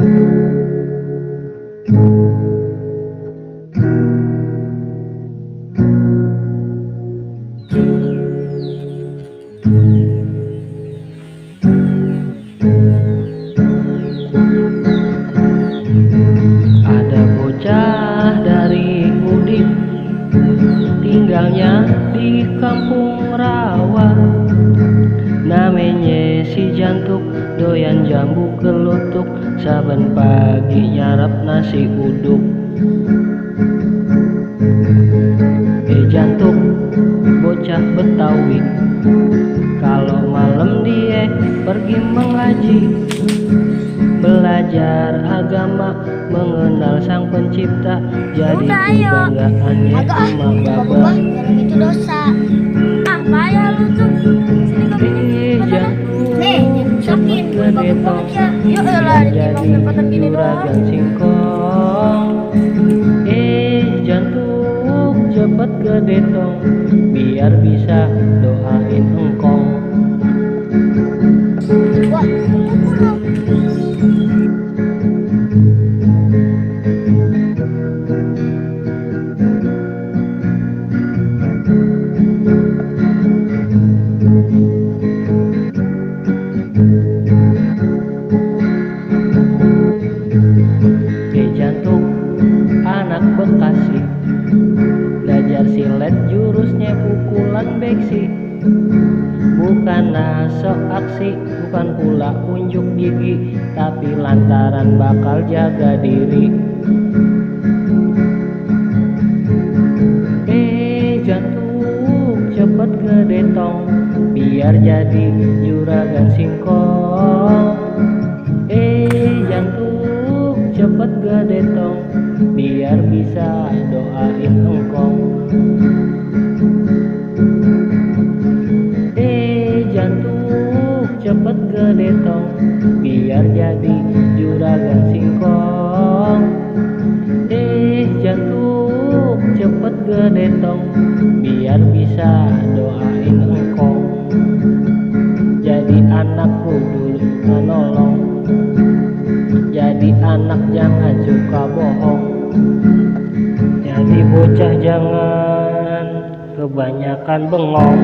Ada bocah dari Udik, tinggalnya di kampung rawa. Namanya si Jantuk, doyan jambu kelutuk, saben pagi nyarap nasi uduk. Jantuk, bocah Betawi, kalau malam dia pergi mengaji, belajar agama, mengenal sang pencipta, jadi kebanggaannya emak bapak. Kalau itu dosa. Bahaya lu tuh. Sini kau Jantung, sakit gedetong, yuk lah jadi juragan singkong. Jantung, cepet gedetong, biar bisa doain engkong. Wah, Jantuk, anak Bekasi, belajar silet jurusnya pukulan beksi. Bukan sok aksi, bukan pula unjuk gigi, tapi lantaran bakal jaga diri. Jantung, cepet gedetong, biar jadi juragan singkong. Jantung, cepet gedetong, biar bisa doain engkong. Jantung, cepet gedetong, biar jadi juragan singkong. Jantung, cepet gedetong, biar bisa doain engkong. Jadi anak kudu menolong, jadi anak jangan suka bohong. Jadi bocah jangan kebanyakan bengong.